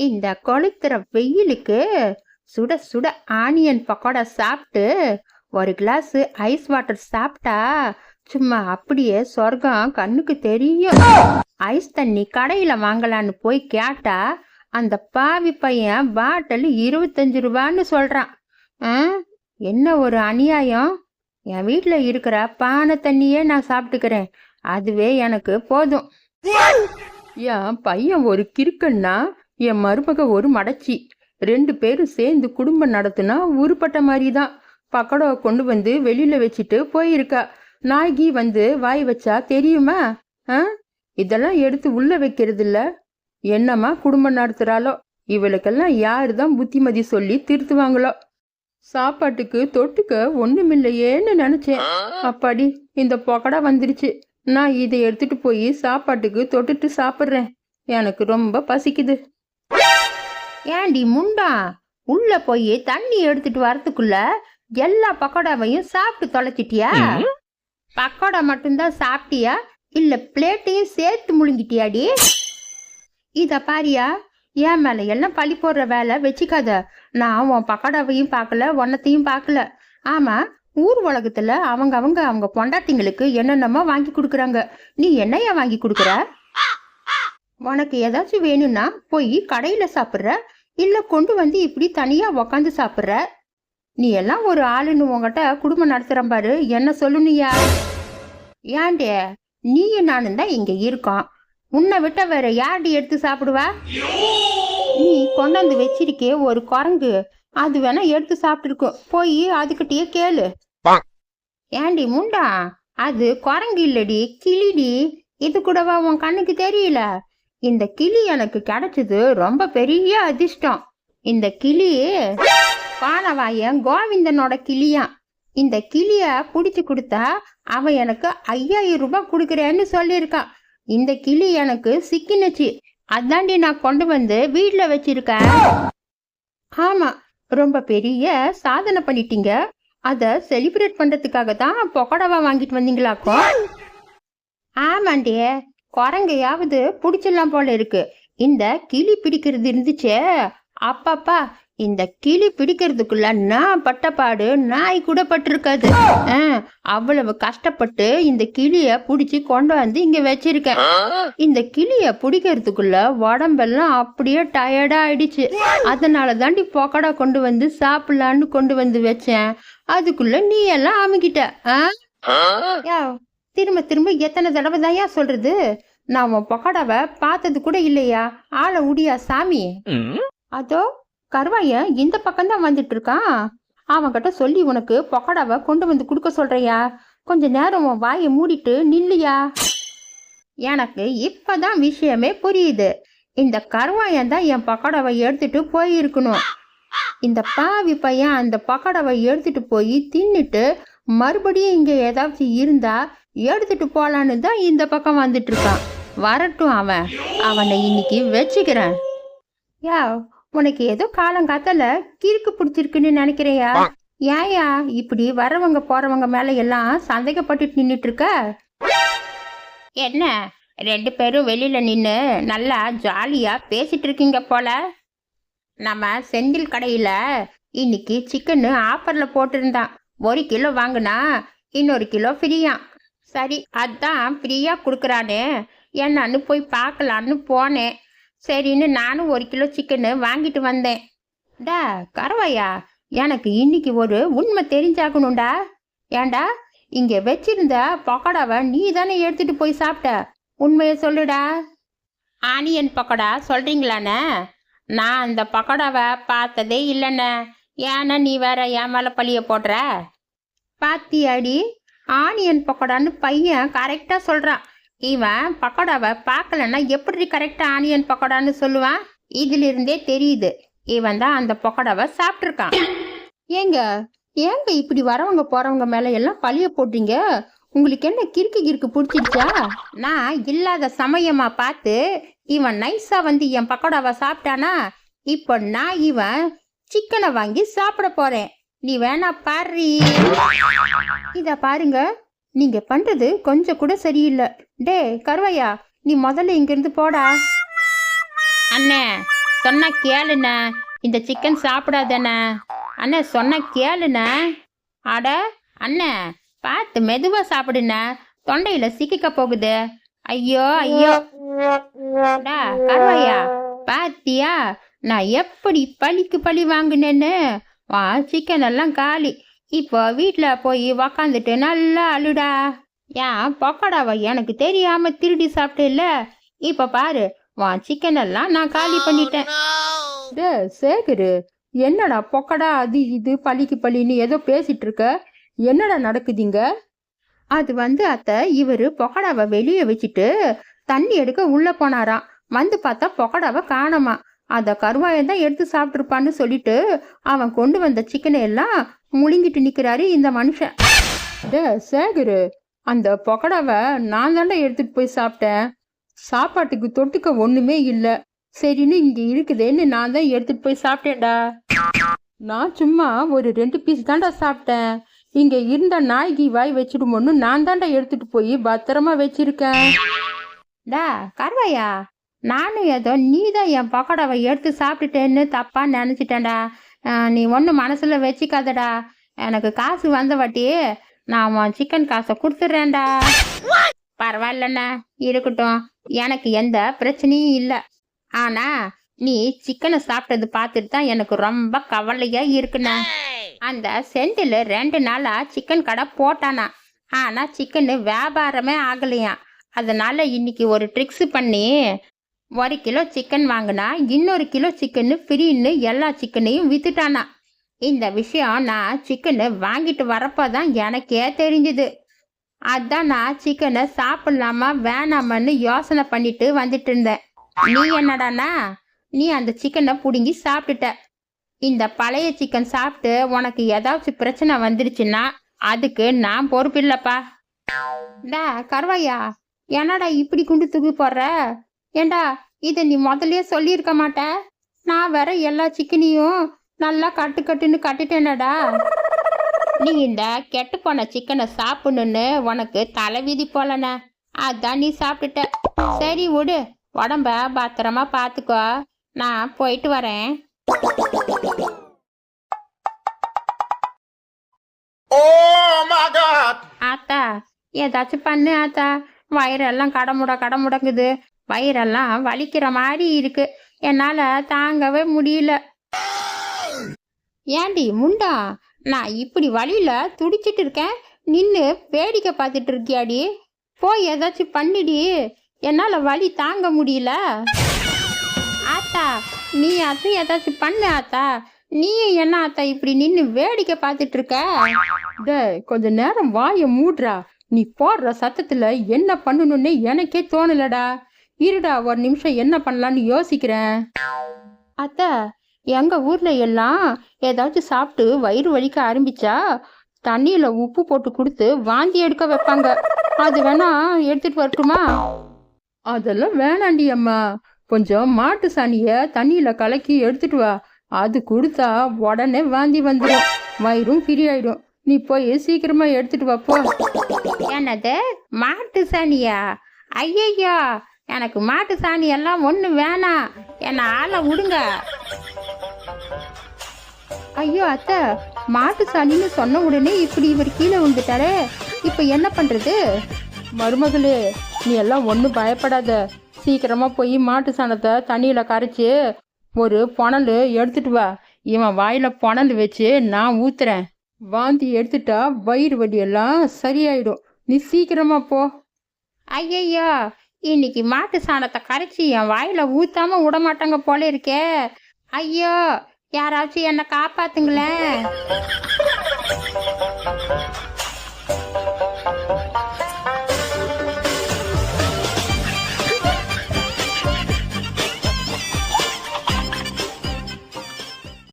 இந்த கொளுத்துற வெயிலுக்கு சுட சுட ஆனியன் பக்கோடா சாப்பிட்டு ஒரு கிளாஸ் ஐஸ் வாட்டர் சாப்பிட்டா சும்மா அப்படியே சொர்க்கம் கண்ணுக்கு தெரியும். ஐஸ் தண்ணி கடையில வாங்கலான்னு போய் கேட்டா அந்த பாவி பையன் பாட்டில் 25 ரூபான்னு சொல்றான். என்ன ஒரு அநியாயம்! என் வீட்டுல இருக்கிற பானை தண்ணியே நான் சாப்பிட்டுக்கிறேன், அதுவே எனக்கு போதும். என் பையன் ஒரு கிறுக்கன்னா என் மருமக ஒரு மடச்சி, 2 பேரும் சேர்ந்து குடும்பம் நடத்துனா உருப்பட்ட மாதிரி தான். பக்கோடாவை கொண்டு வந்து வெளியில வச்சுட்டு போயிருக்கா. நாய்கி வந்து வாய் வச்சா தெரியுமா? இதெல்லாம் எடுத்து உள்ள வைக்கிறது இல்ல. என்னம்மா குடும்பம் நடத்துறாளோ, இவளுக்கெல்லாம் யாரு தான் புத்திமதி சொல்லி திருத்துவாங்களோ. சாப்பாட்டுக்கு தொட்டுக்க ஒண்ணுமில்லையேன்னு நினைச்சேன். அப்பாடி, இந்த பக்கோடா வந்துருச்சு. நான் இதை எடுத்துட்டு போய் சாப்பாட்டுக்கு தொட்டுட்டு சாப்பிட்றேன். எனக்கு ரொம்ப பசிக்குது. ஏண்டி முண்டா, உள்ள போய் தண்ணி எடுத்துட்டு வரதுக்குள்ள எல்லா பக்கோடாவையும் சாப்பிட்டு தொலைச்சிட்டியா? பக்கோடா மட்டும்தான் சாப்பிட்டியா இல்ல பிளேட்டையும் சேர்த்து முழுங்கிட்டியாடி? இத பாரியா, என் மேல எல்லாம் பழி போடுற வேலை வச்சுக்காத. நான் உன் பக்கோடாவையும் பார்க்கல, ஒன்னத்தையும் பார்க்கல. ஆமா, ஊர் உலகத்துல அவங்க பொண்டாட்டிங்களுக்கு என்னென்னமோ வாங்கி கொடுக்குறாங்க. நீ என்னையா வாங்கி கொடுக்குற? உனக்கு ஏதாச்சும் வேணும்னா போய் கடையில சாப்பிட்ற, இல்ல கொண்டு வந்து இப்படி தனியா உக்காந்து சாப்பிட்ற. நீ எல்லாம் ஒரு ஆளுன்னு உங்ககிட்ட குடும்பம் நடத்துறேன் பாரு, என்ன சொல்லணுயா? ஏண்டே, நீயும் நானும் தான் இங்க இருக்கோம், உன்னை விட்ட வேற யார்டி எடுத்து சாப்பிடுவா? நீ கொண்டாந்து வச்சிருக்கே ஒரு குரங்கு, அது வேணா எடுத்து சாப்பிட்டுருக்கும், போய் அதுக்கிட்டயே கேளு. ஏண்டி முண்டா, அது குரங்கு இல்லடி, கிளிடி. இது கூடவா உன் கண்ணுக்கு தெரியல? இந்த கிளி எனக்கு கிடைச்சது ரொம்ப பெரிய அதிர்ஷ்டம். இந்த கிளி பானவாயன் கோவிந்தனோட கிளியான். இந்த கிளிய புடிச்சு கொடுத்தா அவன் எனக்கு 5000 ரூபாய் கொடுக்குறேன்னு சொல்லியிருக்கான். இந்த கிளி எனக்கு சிக்கினுச்சு, அதாண்டி நான் கொண்டு வந்து வீட்டுல வச்சிருக்கேன். ஆமா, ரொம்ப பெரிய சாதனை பண்ணிட்டீங்க. அத செலிப்ரேட் பண்றதுக்காக தான் பக்கோடாவா வாங்கிட்டு வந்தீங்களாக்கும்? ஆமாண்டி, குரங்கையாவது பிடிச்சிடலாம் போல இருக்கு. இந்த கிளி பிடிக்கிறது இருந்துச்சே, அப்பப்பா, இந்த கிளி பிடிக்கிறதுக்குள்ள நான் பட்டப்பாடு நாய் கூட பட்டிருக்காது. அவ்வளவு கஷ்டப்பட்டு இந்த கிளிய பிடிச்சி கொண்டு வந்து இங்க வச்சிருக்கேன். இந்த கிளிய பிடிக்கிறதுக்குள்ள உடம்பெல்லாம் அப்படியே டயர்டா ஆயிடுச்சு. அதனால தாண்டி பக்கோடா கொண்டு வந்து சாப்பிடலான்னு கொண்டு வந்து வச்சேன். அதுக்குள்ள நீ எல்லாம் அமுக்கிட்ட. திரும்ப திரும்ப எத்தனை தடவை தாயா சொல்றது? நான் உன் பக்கோடாவை பார்த்தது கூட இல்லையா? ஆள உடியா சாமி. அதோ கருவாய இந்த பக்கம்தான் வந்துட்டு இருக்கான். அவன்கிட்ட சொல்லி உனக்கு பக்கோடாவை கொண்டு வந்து கொடுக்க சொல்றியா? கொஞ்ச நேரம் உன் வாயை மூடிட்டு நில்லையா? எனக்கு இப்பதான் விஷயமே புரியுது. இந்த கருவாயன் தான் என் பக்கோடாவை எடுத்துட்டு போயிருக்கணும். இந்த பாவி பையன் அந்த பக்கோடாவை எடுத்துட்டு போய் தின்னுட்டு மறுபடியும் இங்க ஏதாச்சும் இருந்தா எடுத்துட்டு போலான்னு தான் இந்த பக்கம் வந்துட்டு இருக்கான். வரட்டும், அவனை இன்னைக்கு வச்சுக்கிறேன். உனக்கு ஏதோ காலங்காத்தால கிறுக்கு பிடிச்சிருக்குன்னு நினைக்கிறையா? ஏயா இப்படி வரவங்க போறவங்க மேல எல்லாம் சந்தேகப்பட்டுட்டு நின்னுட்டு இருக்க? என்ன 2 பேரும் வெளியில நின்று நல்லா ஜாலியா பேசிட்டு இருக்கீங்க போல. நம்ம செந்தில் கடையில இன்னைக்கு சிக்கன் ஆஃபர்ல போட்டிருந்தான். 1 கிலோ வாங்கினா இன்னொரு கிலோ ஃப்ரீயாம். சரி, அதான் ஃப்ரீயா கொடுக்குறானே என்னன்னு போய் பார்க்கலான்னு போனேன். சரின்னு நானும் 1 கிலோ சிக்கனு வாங்கிட்டு வந்தேன். டா கரவாயா, எனக்கு இன்னைக்கு ஒரு உண்மை தெரிஞ்சாகணும்டா. ஏண்டா, இங்க வச்சிருந்த பக்கோடாவை நீ தானே எடுத்துட்டு போய் சாப்பிட்ட? உண்மையை சொல்லுடா. ஆனியன் பக்கோடா சொல்றீங்களாண்ணே? நான் அந்த பக்கோடாவை பார்த்ததே இல்லைண்ணே. ஏன்னா நீ வேற என் மேல பழிய போடுற? பாத்தியாடி, ஆனியன் பக்கோடான்னு பையன் கரெக்டா சொல்றான். இவன் பக்கோடாவை பார்க்கலன்னா எப்படி கரெக்டா ஆனியன் பக்கோடான்னு சொல்லுவான்? இதுல இருந்தே தெரியுது இவன் தான் அந்த பக்கோடாவை சாப்பிட்டுருக்கான். ஏங்க இப்படி வரவங்க போறவங்க மேல எல்லாம் பழிய போடுறீங்க? உங்களுக்கு என்ன கிறுக்கு பிடிச்சிருச்சா? நான் இல்லாத சமயமா பார்த்து இவன் நைஸா வந்து என் பக்கோடாவை சாப்பிட்டானா, இப்போ நான் இவன் சிக்கனை வாங்கி சாப்பிட போறேன். நீ வேணா பாரு. இத பாருங்க, நீங்க பண்றது கொஞ்சம் கூட சரியில்லை. டே கருவையா, நீ முதல்ல இங்கிருந்து போடா. அண்ணே, சொன்னா கேளுண்ணே, இந்த சிக்கன் சாப்பிடாதண்ணே. அண்ணே சொன்னா கேளுண்ணே. அட அண்ணே, பார்த்து மெதுவா சாப்பிடுண்ணே, தொண்டையில சிக்கிக்க போகுது. ஐயோ ஐயோ. கருவாயா, பாத்தியா நான் எப்படி பழிக்கு பழி வாங்கினேன்னு? சிக்கன் எல்லாம் காலி. இப்போ வீட்டில் போய் உக்காந்துட்டு நல்லா அழுடா. ஏன் பக்கோடாவை எனக்கு தெரியாம திருடி சாப்பிட்டேல்ல, இப்போ பாரு சிக்கன் எல்லாம் நான் காலி பண்ணிட்டேன். சேகரு, என்னடா பொக்கடா அது இது பழிக்கு பழின்னு ஏதோ பேசிட்டு இருக்க? என்னடா நடக்குதுங்க? அது அத்தை, இவரு பொக்கடாவை வெளியே வச்சுட்டு தண்ணி எடுக்க உள்ள போனாராம். வந்து பார்த்தா பொக்கடாவை காணோமா. அத கருவாயம் தான் எடுத்து சாப்பிட்டுருப்பான்னு சொல்லிட்டு அவன் கொண்டு வந்த சிக்கனை எல்லாம் முழுங்கிட்டு நிக்கிறாரு இந்த மனுஷன். சேகரு, அந்த பொக்கடாவை நான் தாண்டா எடுத்துட்டு போய் சாப்பிட்டேன். சாப்பாட்டுக்கு தொட்டுக்க ஒண்ணுமே இல்லை, சரின்னு இங்க இருக்குதேன்னு நான் தான் எடுத்துட்டு போய் சாப்பிட்டேன்டா. நான் சும்மா ஒரு 2 பீஸ் தாண்டா சாப்பிட்டேன். இங்க இருந்த நாய்க்கு வாய் வச்சிடுமோன்னு நான் தாண்டா எடுத்துட்டு போய் பத்திரமா வச்சிருக்கேன். டா கருவாயா, நானும் ஏதோ நீ தான் என் பக்கோடாவை எடுத்து சாப்பிட்டுட்டேன்னு தப்பா நினைச்சிட்டேன்டா. நீ ஒன்றும் மனசுல வச்சுக்காதடா. எனக்கு காசு வந்த வாட்டி நான் சிக்கன் காசை கொடுத்துட்றேன்டா. பரவாயில்லண்ணா, இருக்கட்டும், எனக்கு எந்த பிரச்சனையும் இல்லை. ஆனா நீ சிக்கனை சாப்பிட்டது பார்த்துட்டு தான் எனக்கு ரொம்ப கவலையா இருக்குண்ணா. அந்த செந்தில் 2 நாளா சிக்கன் கடை போட்டானா, ஆனா சிக்கனு வியாபாரமே ஆகலையா. அதனால இன்னைக்கு ஒரு ட்ரிக்ஸ் பண்ணி 1 கிலோ சிக்கன் வாங்கினா இன்னொரு கிலோ சிக்கனு ஃப்ரீன்னு எல்லா சிக்கனையும் வித்துட்டானா. இந்த விஷயம் நான் சிக்கனு வாங்கிட்டு வரப்போதான் எனக்கே தெரிஞ்சுது. அதான் நான் சிக்கனை சாப்பிடலாமா வேணாமான்னு யோசனை பண்ணிட்டு வந்துட்டு இருந்தேன். நீ என்னடானா, நீ அந்த சிக்கனை பிடுங்கி சாப்பிட்டுட்ட. இந்த பழைய சிக்கன் சாப்பிட்டு உனக்கு ஏதாச்சும் பிரச்சனை வந்துருச்சுன்னா அதுக்கு நான் பொறுப்பில்லப்பா. டா கருவாயா, என்னடா இப்படி குண்டு தூக்கி போடுற? ஏண்டா, இதை நீ முதல்லயே சொல்லியிருக்க மாட்ட? நான் வேற எல்லா சிக்கனையும் நல்லா கட்டுன்னு கட்டிட்டேனடா. நீ இந்த கெட்டு போன சிக்கனை சாப்பிடணுன்னு உனக்கு தலைவிதி போலண்ண, அதான் நீ சாப்பிட்டுட்ட. சரி விடு, உடம்ப பத்திரமா பார்த்துக்கோ, நான் போயிட்டு வரேன். ஆத்தா, ஏதாச்சும் பண்ணு ஆத்தா, வயிறெல்லாம் கடமுடங்குது. வயிறெல்லாம் வலிக்கிற மாதிரி இருக்கு, என்னால தாங்கவே முடியல. ஏண்டி முண்டா, நான் இப்படி வழியில துடிச்சிட்டு இருக்கேன், நின்று வேடிக்கை பார்த்துட்டு இருக்கியாடி? போய் ஏதாச்சும் பண்ணிடி, என்னால வலி தாங்க முடியல. ஆத்தா, நீ அதுவும் ஏதாச்சும் பண்ணு ஆத்தா. நீயும் என்ன ஆத்தா இப்படி நின்று வேடிக்கை பார்த்துட்டு இருக்க? கொஞ்ச நேரம் வாய மூடுறா. நீ போடுற சத்தத்துல என்ன பண்ணணும்னு எனக்கே தோணலடா. இருடா, ஒரு நிமிஷம் என்ன பண்ணலான்னு யோசிக்கிறேன். அத்த, எங்க ஊர்ல எல்லாம் ஏதாச்சும் சாப்பிட்டு வயிறு வலிக்க ஆரம்பிச்சா தண்ணியில உப்பு போட்டு கொடுத்து வாந்தி எடுக்க வைப்பாங்க. அது வேணா எடுத்துட்டு வரட்டுமா? அதெல்லாம் வேணாண்டி அம்மா, கொஞ்சம் மாட்டு சாணிய தண்ணியில கலக்கி எடுத்துட்டு வா. அது கொடுத்தா உடனே வாந்தி வந்துடும், வயிறும் ஃப்ரீ ஆயிடும். நீ போய் சீக்கிரமா எடுத்துட்டு வாப்போ. என்னது மாட்டு சாணியா? ஐயையோ, எனக்கு மாட்டு சாணி எல்லாம் ஒண்ணு வேணாம், என்ன ஆளை விடுங்க. ஐயோ அத்தை, மாட்டு சாணின்னு சொன்ன உடனே இப்படி இவர் கீழே விழுந்துட்டாரே, இப்ப என்ன பண்றது? மருமகளே, நீ எல்லாம் ஒன்றும் பயப்படாத. சீக்கிரமா போய் மாட்டு சாணத்தை தண்ணியில கரைச்சி ஒரு புனல் எடுத்துட்டு வா. இவன் வாயில புனல் வச்சு நான் ஊத்துறேன். வாந்தி எடுத்துட்டா வயிறு வலியெல்லாம் சரியாயிடும். நீ சீக்கிரமா போ. ஐயையோ, இன்னைக்கு மாட்டு சாணத்தை கரைச்சி என் வாயில ஊத்தாம விட மாட்டாங்க போல இருக்கே. ஐயோ, யாராச்சும் என்னை காப்பாத்துங்களேன்.